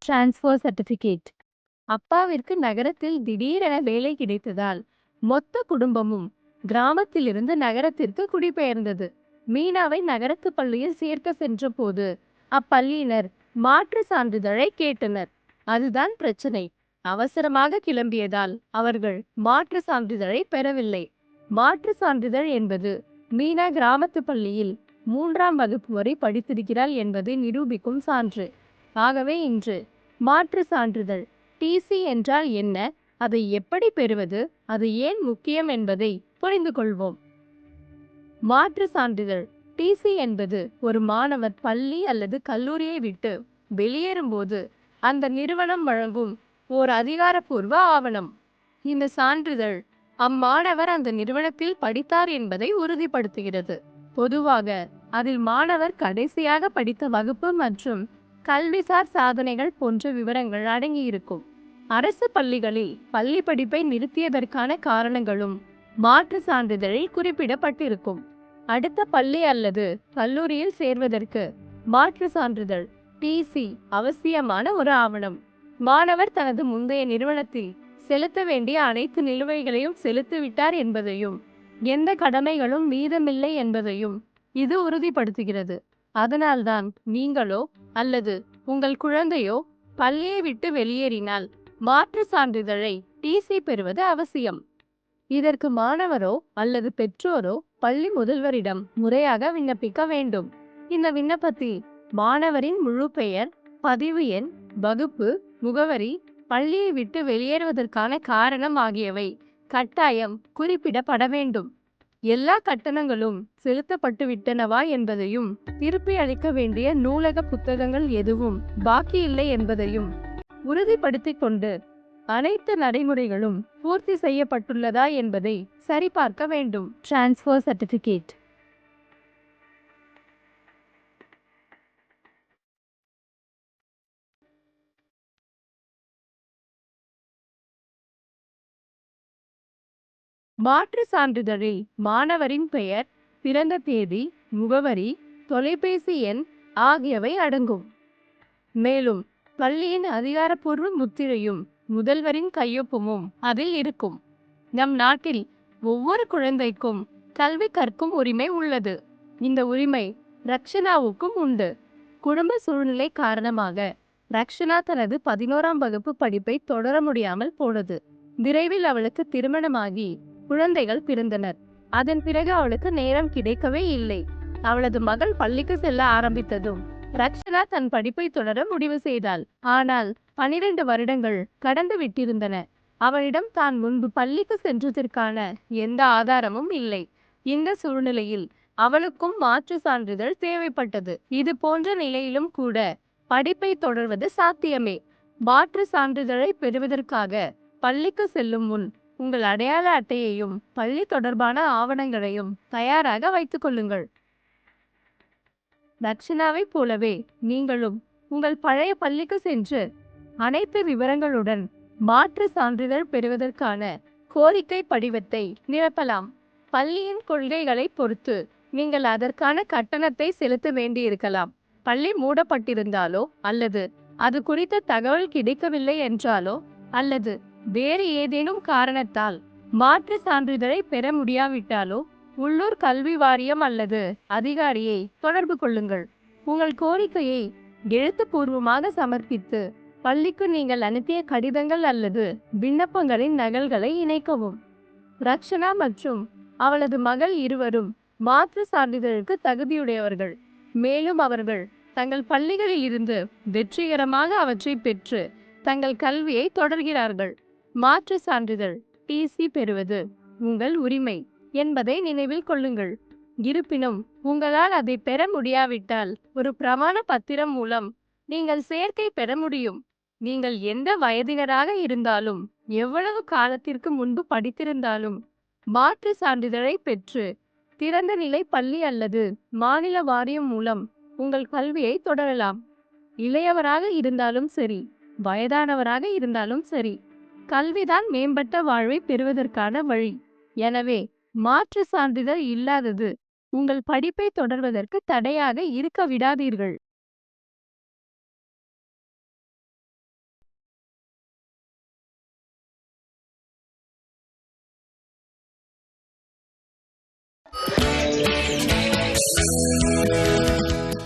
Transfer certificate. அப்பாவிற்கு நகரத்தில் திடீரென வேலை கிடைத்ததால் மொத்த குடும்பமும் கிராமத்திலிருந்து நகரத்திற்கு குடிபெயர்ந்தது. மீனாவை நகரத்து பள்ளியில் சேர்க்க சென்றபோது அப்பள்ளியினர் மாற்று சான்றிதழை கேட்டனர். அதுதான் பிரச்சனை. அவசரமாக கிளம்பியதால் அவர்கள் மாற்று சான்றிதழை பெறவில்லை. மாற்று சான்றிதழ் என்பது மீனா கிராமத்து பள்ளியில் 3ஆம் வகுப்பு வரை படித்திருக்கிறாள் என்பதை நிரூபிக்கும் சான்று. ஆகவே இன்று மாற்று சான்றிதழ் டிசி என்றால் என்ன, அதை எப்படி பெறுவது, அது ஏன் முக்கியம் என்பதை புரிந்து கொள்வோம். மாற்று சான்றிதழ் டிசி என்பது ஒரு மாணவர் பள்ளி அல்லது கல்லூரியை விட்டு வெளியேறும்போது அந்த நிறுவனம் வழங்கும் ஓர் அதிகாரப்பூர்வ ஆவணம். இந்த சான்றிதழ் அம்மாணவர் அந்த நிறுவனத்தில் படித்தார் என்பதை உறுதிப்படுத்துகிறது. பொதுவாக அதில் மாணவர் கடைசியாக படித்த வகுப்பு மற்றும் கல்விசார் சாதனைகள் போன்ற விவரங்கள் அடங்கியிருக்கும். அரசு பள்ளிகளில் பள்ளி படிப்பை நிறுத்தியதற்கான காரணங்களும் மாற்று சான்றிதழில் குறிப்பிடப்பட்டிருக்கும். அடுத்த பள்ளி அல்லது கல்லூரியில் சேர்வதற்கு மாற்று சான்றிதழ் டிசி அவசியமான ஒரு ஆவணம். மாணவர் தனது முந்தைய நிறுவனத்தில் செலுத்த வேண்டிய அனைத்து நிலுவைகளையும் செலுத்திவிட்டார் என்பதையும் எந்த கடமைகளும் மீதமில்லை என்பதையும் இது உறுதிப்படுத்துகிறது. அதனால்தான் நீங்களோ அல்லது உங்கள் குழந்தையோ பள்ளியை விட்டு வெளியேறினால் மாற்று சான்றிதழை டிசி பெறுவது அவசியம். இதற்கு மாணவரோ அல்லது பெற்றோரோ பள்ளி முதல்வரிடம் முறையாக விண்ணப்பிக்க வேண்டும். இந்த விண்ணப்பத்தில் மாணவரின் முழு பெயர், பதிவு எண், வகுப்பு, முகவரி, பள்ளியை விட்டு வெளியேறுவதற்கான காரணம் ஆகியவை கட்டாயம் குறிப்பிடப்பட வேண்டும். எல்லா கட்டணங்களும் செலுத்தப்பட்டு விட்டனவா என்பதையும், திருப்பி அளிக்க வேண்டிய நூலக புத்தகங்கள் எதுவும் பாக்கி இல்லை என்பதையும் உறுதிப்படுத்திக் கொண்டு அனைத்து நடைமுறைகளும் பூர்த்தி செய்யப்பட்டுள்ளதா என்பதை சரிபார்க்க வேண்டும். Transfer certificate. மாற்று சான்றிதழில் மாணவரின் பெயர், பிறந்த தேதி, முகவரி, தொலைபேசி எண் ஆகியவை அடங்கும். மேலும் பள்ளியின் அதிகாரப்பூர்வ முத்திரையும் முதல்வரின் கையொப்பமும் அதில் இருக்கும். நம் நாட்டில் ஒவ்வொரு குழந்தைக்கும் கல்வி கற்கும் உரிமை உள்ளது. இந்த உரிமை ரக்ஷனாவுக்கும் உண்டு. குடும்ப சூழ்நிலை காரணமாக ரக்ஷனா தனது 11ஆம் வகுப்பு படிப்பை தொடர முடியாமல் போனது. விரைவில் அவளுக்கு திருமணமாகி குழந்தைகள் பிறந்தனர். அதன் பிறகு அவளுக்கு நேரம் கிடைக்கவே இல்லை. அவளது மகள் பள்ளிக்கு செல்ல ஆரம்பித்ததும் ரக்ஷனா தன் படிப்பை தொடர முடிவு செய்தாள். ஆனால் 12 வருடங்கள் கடந்து விட்டிருந்தன. அவளிடம் தான் முன்பு பள்ளிக்கு சென்றதற்கான எந்த ஆதாரமும் இல்லை. இந்த சூழ்நிலையில் அவளுக்கும் மாற்று சான்றிதழ் தேவைப்பட்டது. இது போன்ற நிலையிலும் கூட படிப்பை தொடர்வது சாத்தியமே. மாற்று சான்றிதழை பெறுவதற்காக பள்ளிக்கு செல்லும் முன் உங்கள் அடையாள அட்டையையும் பள்ளி தொடர்பான ஆவணங்களையும் தயாராக வைத்துக் கொள்ளுங்கள். ரக்ஷனாவை போலவே நீங்களும் உங்கள் பழைய பள்ளிக்கு சென்று அனைத்து விவரங்களுடன் மாற்று சான்றிதழ் பெறுவதற்கான கோரிக்கை படிவத்தை நிரப்பலாம். பள்ளியின் கொள்கைகளை பொறுத்து நீங்கள் அதற்கான கட்டணத்தை செலுத்த வேண்டியிருக்கலாம். பள்ளி மூடப்பட்டிருந்தாலோ அல்லது அது குறித்த தகவல் கிடைக்கவில்லை என்றாலோ அல்லது வேறு ஏதேனும் காரணத்தால் மாற்று சான்றிதழை பெற முடியாவிட்டாலோ உள்ளூர் கல்வி வாரியம் அல்லது அதிகாரியை தொடர்பு கொள்ளுங்கள். உங்கள் கோரிக்கையை எழுத்துப்பூர்வமாக சமர்ப்பித்து பள்ளிக்கு நீங்கள் அனுப்பிய கடிதங்கள் அல்லது விண்ணப்பங்களின் நகல்களை இணைக்கவும். ரக்ஷனா மற்றும் அவளது மகள் இருவரும் மாற்று சான்றிதழுக்கு தகுதியுடையவர்கள். மேலும் அவர்கள் தங்கள் பள்ளிகளில் இருந்து வெற்றிகரமாக அவற்றை பெற்று தங்கள் கல்வியை தொடர்கிறார்கள். மாற்று சான்றிதழ் டிசி பெறுவது உங்கள் உரிமை என்பதை நினைவில் கொள்ளுங்கள். இருப்பினும் உங்களால் அதை பெற முடியாவிட்டால் ஒரு பிரமாண பத்திரம் மூலம் நீங்கள் சேர்க்கை பெற முடியும். நீங்கள் எந்த வயதினராக இருந்தாலும், எவ்வளவு காலத்திற்கு முன்பு படித்திருந்தாலும் மாற்று சான்றிதழை பெற்று திறந்த நிலை பள்ளி அல்லது மாநில வாரியம் மூலம் உங்கள் கல்வியை தொடரலாம். இளையவராக இருந்தாலும் சரி, வயதானவராக இருந்தாலும் சரி, கல்விதான் மேம்பட்ட வாழ்வை பெறுவதற்கான வழி. எனவே மாற்று சான்றிதழ் இல்லாதது உங்கள் படிப்பை தொடர்வதற்கு தடையாக இருக்க விடாதீர்கள்.